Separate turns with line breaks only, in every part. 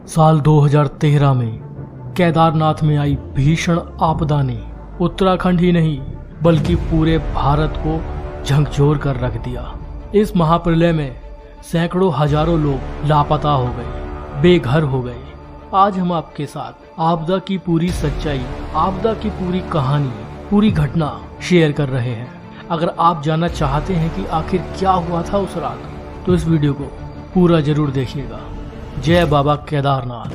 साल 2013 में केदारनाथ में आई भीषण आपदा ने उत्तराखंड ही नहीं बल्कि पूरे भारत को झकझोर कर रख दिया। इस महाप्रलय में सैकड़ों हजारों लोग लापता हो गए, बेघर हो गए। आज हम आपके साथ आपदा की पूरी सच्चाई, आपदा की पूरी कहानी, पूरी घटना शेयर कर रहे हैं। अगर आप जानना चाहते हैं कि आखिर क्या हुआ था उस रात, तो इस वीडियो को पूरा जरूर देखिएगा। जय बाबा केदारनाथ।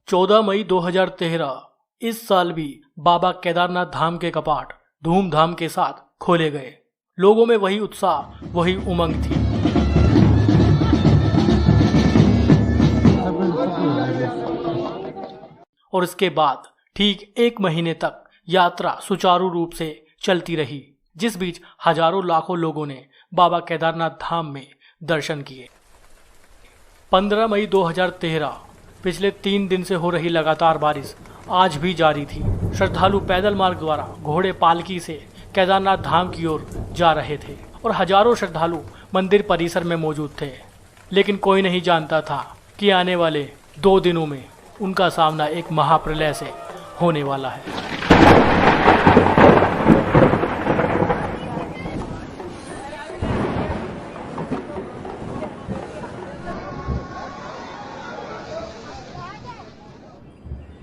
चौदह मई 2013 इस साल भी बाबा केदारनाथ धाम के कपाट धूमधाम के साथ खोले गए। लोगों में वही उत्साह, वही उमंग थी। और इसके बाद ठीक एक महीने तक यात्रा सुचारू रूप से चलती रही, जिस बीच हजारों लाखों लोगों ने बाबा केदारनाथ धाम में दर्शन किए। 15 मई 2013 पिछले 3 दिन से हो रही लगातार बारिश आज भी जारी थी। श्रद्धालु पैदल मार्ग द्वारा घोड़े पालकी से केदारनाथ धाम की ओर जा रहे थे और हजारों श्रद्धालु मंदिर परिसर में मौजूद थे। लेकिन कोई नहीं जानता था कि आने वाले 2 दिनों में उनका सामना एक महाप्रलय से होने वाला है।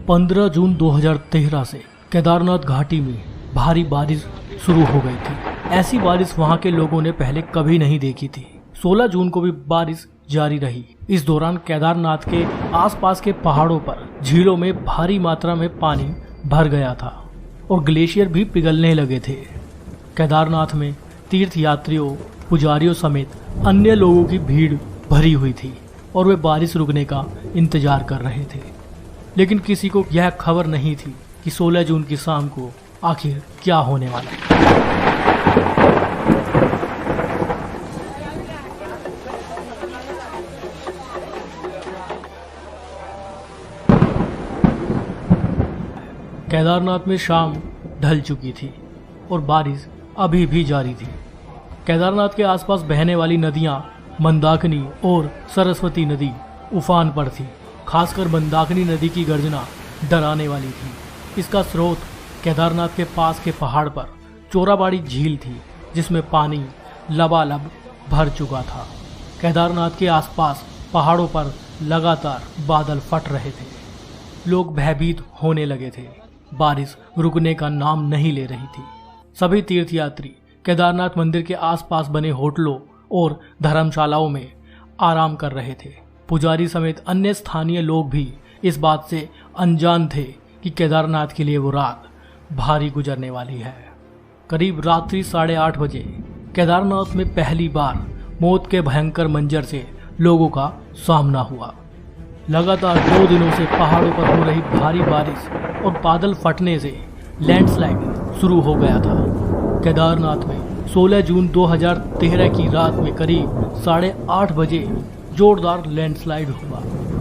पंद्रह जून 2013 से केदारनाथ घाटी में भारी बारिश शुरू हो गई थी। ऐसी बारिश वहां के लोगों ने पहले कभी नहीं देखी थी। 16 जून को भी बारिश जारी रही। इस दौरान केदारनाथ के आसपास के पहाड़ों पर झीलों में भारी मात्रा में पानी भर गया था और ग्लेशियर भी पिघलने लगे थे। केदारनाथ में तीर्थ यात्रियों, पुजारियों समेत अन्य लोगों की भीड़ भरी हुई थी और वे बारिश रुकने का इंतजार कर रहे थे। लेकिन किसी को यह खबर नहीं थी कि 16 जून की शाम को आखिर क्या होने वाला है। केदारनाथ में शाम ढल चुकी थी और बारिश अभी भी जारी थी। केदारनाथ के आसपास बहने वाली नदियां मंदाकिनी और सरस्वती नदी उफान पर थी। खासकर मंदाकिनी नदी की गर्जना डराने वाली थी। इसका स्रोत केदारनाथ के पास के पहाड़ पर चोराबाड़ी झील थी, जिसमें पानी लबालब भर चुका था। केदारनाथ के आसपास पहाड़ों पर लगातार बादल फट रहे थे। लोग भयभीत होने लगे थे। बारिश रुकने का नाम नहीं ले रही थी। सभी तीर्थयात्री केदारनाथ मंदिर के आसपास बने होटलों और धर्मशालाओं में आराम कर रहे थे। पुजारी समेत अन्य स्थानीय लोग भी इस बात से अनजान थे कि केदारनाथ के लिए वो रात भारी गुजरने वाली है। करीब रात्रि 8:30 बजे केदारनाथ में पहली बार मौत के भयंकर मंजर से लोगों का सामना हुआ। लगातार 2 दिनों से पहाड़ों पर हो रही भारी बारिश और बादल फटने से लैंडस्लाइड शुरू हो गया था। केदारनाथ में 16 जून 2013 की रात में करीब 8:30 बजे जोरदार लैंडस्लाइड हुआ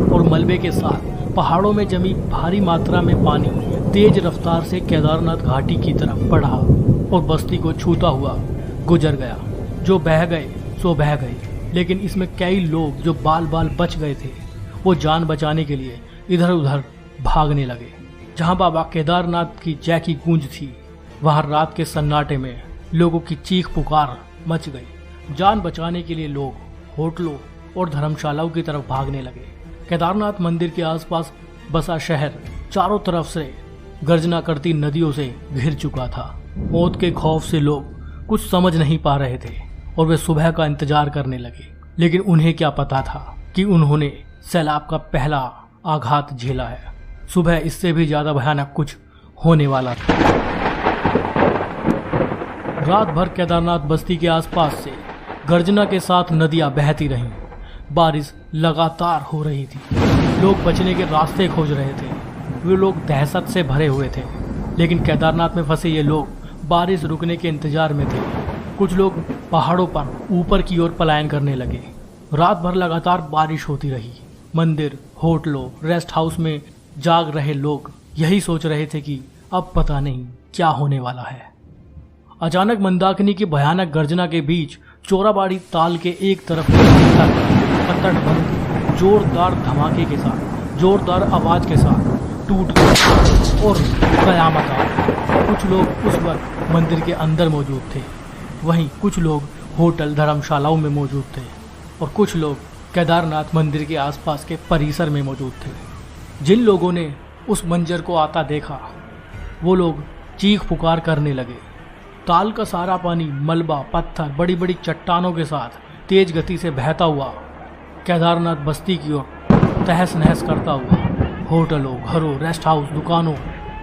और मलबे के साथ पहाड़ों में जमी भारी मात्रा में पानी तेज रफ्तार से केदारनाथ घाटी की तरफ बढ़ा और बस्ती को छूता हुआ गुजर गया। जो बह गए सो बह गए, लेकिन इसमें कई लोग जो बाल बाल बच गए थे, वो जान बचाने के लिए इधर उधर भागने लगे। जहां बाबा केदारनाथ की जय की गूंज थी, वहां रात के सन्नाटे में लोगों की चीख पुकार मच गई। जान बचाने के लिए लोग होटलों और धर्मशालाओं की तरफ भागने लगे। केदारनाथ मंदिर के आसपास बसा शहर चारों तरफ से गर्जना करती नदियों से घिर चुका था। मौत के खौफ से लोग कुछ समझ नहीं पा रहे थे और वे सुबह का इंतजार करने लगे। लेकिन उन्हें क्या पता था कि उन्होंने सैलाब का पहला आघात झेला है। सुबह इससे भी ज्यादा भयानक कुछ होने वाला था। रात भर केदारनाथ बस्ती के आसपास से गर्जना के साथ नदियां बहती रहीं। बारिश लगातार हो रही थी। लोग बचने के रास्ते खोज रहे थे। वे लोग दहशत से भरे हुए थे। लेकिन केदारनाथ में फंसे ये लोग बारिश रुकने के इंतजार में थे। कुछ लोग पहाड़ों पर ऊपर की ओर पलायन करने लगे। रात भर लगातार बारिश होती रही। मंदिर, होटलों, रेस्ट हाउस में जाग रहे लोग यही सोच रहे थे कि अब पता नहीं क्या होने वाला है। अचानक मंदाकिनी की भयानक गर्जना के बीच चोराबाड़ी ताल के एक तरफ पत्थर बंद जोरदार धमाके के साथ, जोरदार आवाज के साथ टूट गया और कयामत आ गई। कुछ लोग उस वक्त मंदिर के अंदर मौजूद थे, वहीं कुछ लोग होटल धर्मशालाओं में मौजूद थे और कुछ लोग केदारनाथ मंदिर के आसपास के परिसर में मौजूद थे। जिन लोगों ने उस मंजर को आता देखा वो लोग चीख पुकार करने लगे। ताल का सारा पानी मलबा, पत्थर, बड़ी बड़ी चट्टानों के साथ तेज गति से बहता हुआ केदारनाथ बस्ती की ओर तहस नहस करता हुआ होटलों, घरों, रेस्ट हाउस, दुकानों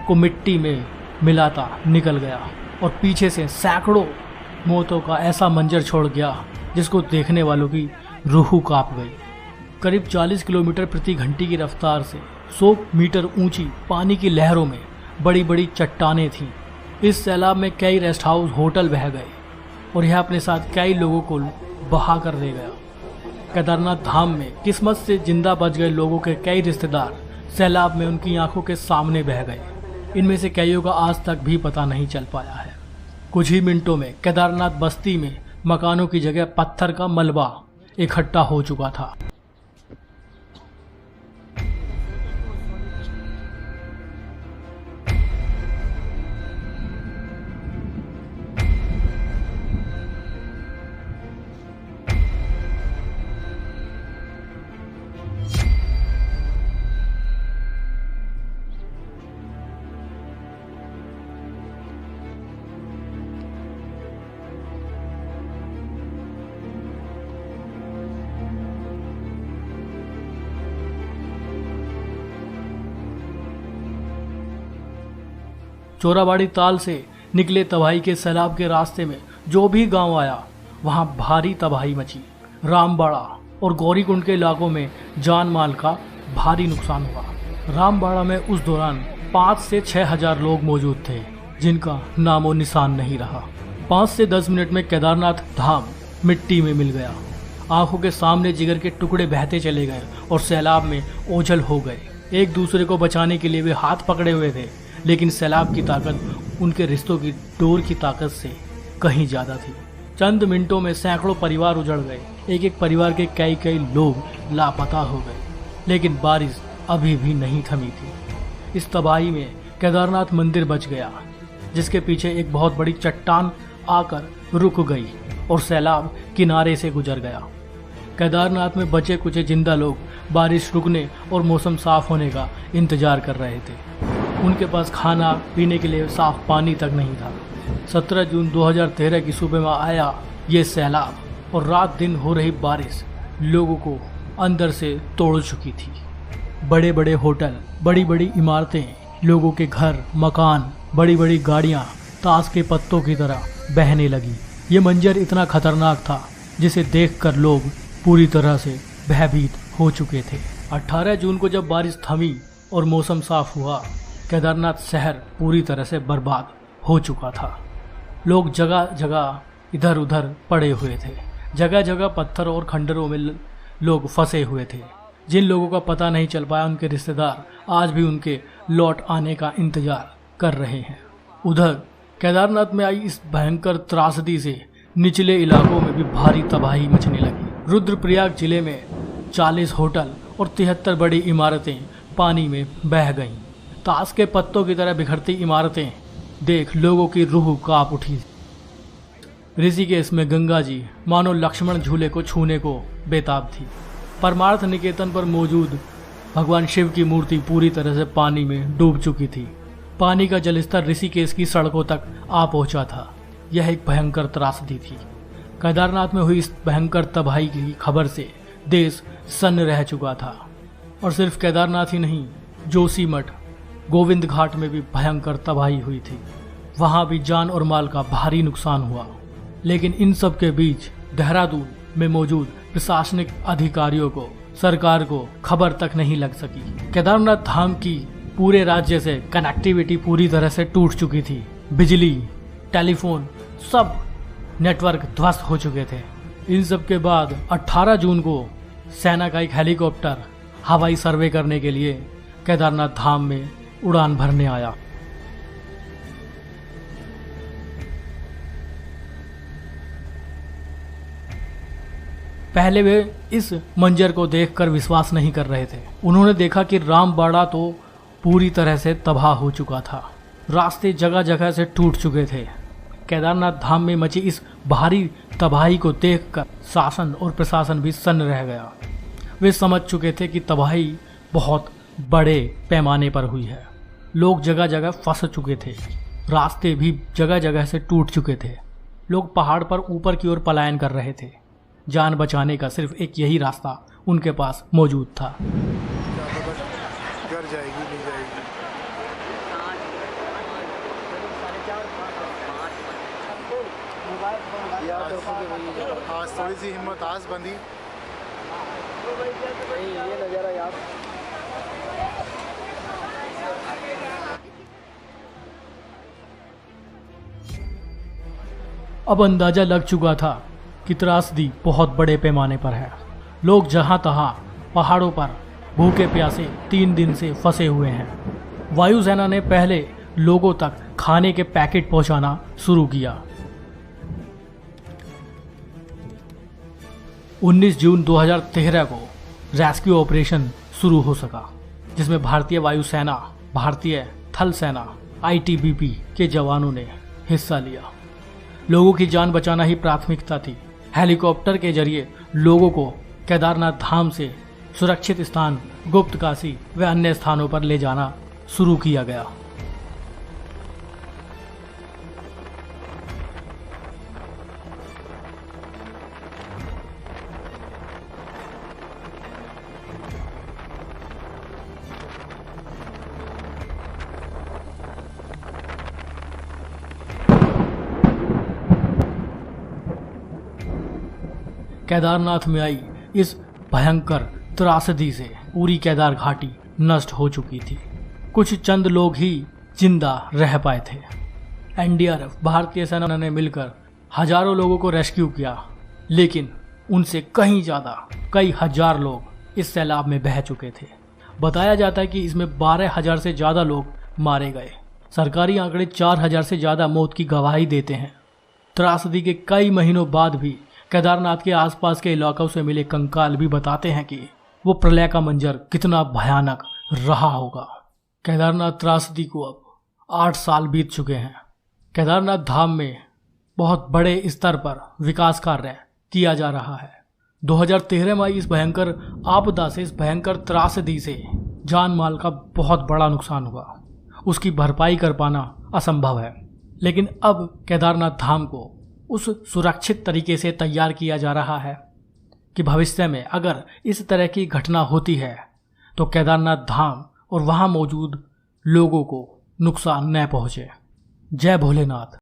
को मिट्टी में मिलाता निकल गया और पीछे से सैकड़ों मौतों का ऐसा मंजर छोड़ गया जिसको देखने वालों की रूह कांप गई। करीब 40 किलोमीटर प्रति घंटे की रफ्तार से 100 मीटर ऊंची पानी की लहरों में बड़ी बड़ी चट्टानें थीं। इस सैलाब में कई रेस्ट हाउस, होटल बह गए और यह अपने साथ कई लोगों को बहा कर ले गया। केदारनाथ धाम में किस्मत से जिंदा बच गए लोगों के कई रिश्तेदार सैलाब में उनकी आंखों के सामने बह गए। इनमें से कईयों का आज तक भी पता नहीं चल पाया है। कुछ ही मिनटों में केदारनाथ बस्ती में मकानों की जगह पत्थर का मलबा इकट्ठा हो चुका था। चोराबाड़ी ताल से निकले तबाही के सैलाब के रास्ते में जो भी गांव आया वहां भारी तबाही मची। रामबाड़ा और गौरीकुंड के इलाकों में जान माल का भारी नुकसान हुआ। रामबाड़ा में उस दौरान 5 से 6 हजार लोग मौजूद थे जिनका नामो निशान नहीं रहा। 5 से 10 मिनट में केदारनाथ धाम मिट्टी में मिल गया। आंखों के सामने जिगर के टुकड़े बहते चले गए और सैलाब में ओझल हो गए। एक दूसरे को बचाने के लिए वे हाथ पकड़े हुए थे, लेकिन सैलाब की ताकत उनके रिश्तों की डोर की ताकत से कहीं ज्यादा थी। चंद मिनटों में सैकड़ों परिवार उजड़ गए। एक एक परिवार के कई कई लोग लापता हो गए, लेकिन बारिश अभी भी नहीं थमी थी। इस तबाही में केदारनाथ मंदिर बच गया, जिसके पीछे एक बहुत बड़ी चट्टान आकर रुक गई और सैलाब किनारे से गुजर गया। केदारनाथ में बचे कुछ जिंदा लोग बारिश रुकने और मौसम साफ होने का इंतजार कर रहे थे। उनके पास खाना पीने के लिए साफ पानी तक नहीं था। 17 जून 2013 की सुबह में आया ये सैलाब और रात दिन हो रही बारिश लोगों को अंदर से तोड़ चुकी थी। बड़े बड़े होटल, बड़ी बड़ी इमारतें, लोगों के घर, मकान, बड़ी बड़ी गाड़ियां ताश के पत्तों की तरह बहने लगी। ये मंजर इतना खतरनाक था जिसे देखकर लोग पूरी तरह से भयभीत हो चुके थे। 18 जून को जब बारिश थमी और मौसम साफ हुआ, केदारनाथ शहर पूरी तरह से बर्बाद हो चुका था। लोग जगह जगह इधर उधर पड़े हुए थे। जगह जगह पत्थर और खंडरों में लोग फंसे हुए थे। जिन लोगों का पता नहीं चल पाया, उनके रिश्तेदार आज भी उनके लौट आने का इंतजार कर रहे हैं। उधर केदारनाथ में आई इस भयंकर त्रासदी से निचले इलाकों में भी भारी तबाही मचने लगी। रुद्रप्रयाग जिले में 40 होटल और 73 बड़ी इमारतें पानी में बह गईं। ताश के पत्तों की तरह बिखरती इमारतें देख लोगों की रूह कांप उठी। ऋषिकेश में गंगा जी मानो लक्ष्मण झूले को छूने को बेताब थी। परमार्थ निकेतन पर मौजूद भगवान शिव की मूर्ति पूरी तरह से पानी में डूब चुकी थी। पानी का जलस्तर ऋषिकेश की सड़कों तक आ पहुंचा था। यह एक भयंकर त्रासदी थी। केदारनाथ में हुई इस भयंकर तबाही की खबर से देश सन्न रह चुका था। और सिर्फ केदारनाथ ही नहीं, जोशीमठ, गोविंद घाट में भी भयंकर तबाही हुई थी। वहां भी जान और माल का भारी नुकसान हुआ। लेकिन इन सब के बीच देहरादून में मौजूद प्रशासनिक अधिकारियों को, सरकार को खबर तक नहीं लग सकी। केदारनाथ धाम की पूरे राज्य से कनेक्टिविटी पूरी तरह से टूट चुकी थी। बिजली, टेलीफोन, सब नेटवर्क ध्वस्त हो चुके थे। इन सब के बाद 18 जून को सेना का एक हेलीकॉप्टर हवाई सर्वे करने के लिए केदारनाथ धाम में उड़ान भरने आया। पहले वे इस मंजर को देखकर विश्वास नहीं कर रहे थे। उन्होंने देखा कि रामबाड़ा तो पूरी तरह से तबाह हो चुका था। रास्ते जगह जगह से टूट चुके थे। केदारनाथ धाम में मची इस भारी तबाही को देखकर शासन और प्रशासन भी सन्न रह गया। वे समझ चुके थे कि तबाही बहुत बड़े पैमाने पर हुई है। लोग जगह जगह फंस चुके थे। रास्ते भी जगह जगह से टूट चुके थे। लोग पहाड़ पर ऊपर की ओर पलायन कर रहे थे। जान बचाने का सिर्फ एक यही रास्ता उनके पास मौजूद था।
घर जाएगी नहीं जाएगी। आज थोड़ी सी हिम्मत आज बंदी। ये नज़ारा यार।
अब अंदाजा लग चुका था कि त्रासदी बहुत बड़े पैमाने पर है। लोग जहां तहां पहाड़ों पर भूखे प्यासे 3 दिन से फंसे हुए हैं। वायुसेना ने पहले लोगों तक खाने के पैकेट पहुंचाना शुरू किया। 19 जून 2013 को रेस्क्यू ऑपरेशन शुरू हो सका, जिसमें भारतीय वायुसेना, भारतीय थल सेना, आईटीबीपी के जवानों ने हिस्सा लिया। लोगों की जान बचाना ही प्राथमिकता थी। हेलीकॉप्टर के जरिए लोगों को केदारनाथ धाम से सुरक्षित स्थान गुप्त काशी व अन्य स्थानों पर ले जाना शुरू किया गया। केदारनाथ में आई इस भयंकर त्रासदी से पूरी केदार घाटी नष्ट हो चुकी थी। कुछ चंद लोग ही जिंदा रह पाए थे। एनडीआरएफ, भारतीय सेना ने मिलकर हजारों लोगों को रेस्क्यू किया, लेकिन उनसे कहीं ज्यादा कई हजार लोग इस सैलाब में बह चुके थे। बताया जाता है कि इसमें 12,000 से ज्यादा लोग मारे गए। सरकारी आंकड़े 4,000 से ज्यादा मौत की गवाही देते हैं। त्रासदी के कई महीनों बाद भी केदारनाथ के आसपास के इलाकों से मिले कंकाल भी बताते हैं कि वो प्रलय का मंजर कितना भयानक रहा होगा। केदारनाथ त्रासदी को अब 8 साल बीत चुके हैं। केदारनाथ धाम में बहुत बड़े स्तर पर विकास कार्य किया जा रहा है। 2013 में आई इस भयंकर आपदा से, इस भयंकर त्रासदी से जान माल का बहुत बड़ा नुकसान हुआ। उसकी भरपाई कर पाना असंभव है। लेकिन अब केदारनाथ धाम को उस सुरक्षित तरीके से तैयार किया जा रहा है कि भविष्य में अगर इस तरह की घटना होती है तो केदारनाथ धाम और वहां मौजूद लोगों को नुकसान न पहुंचे। जय भोलेनाथ।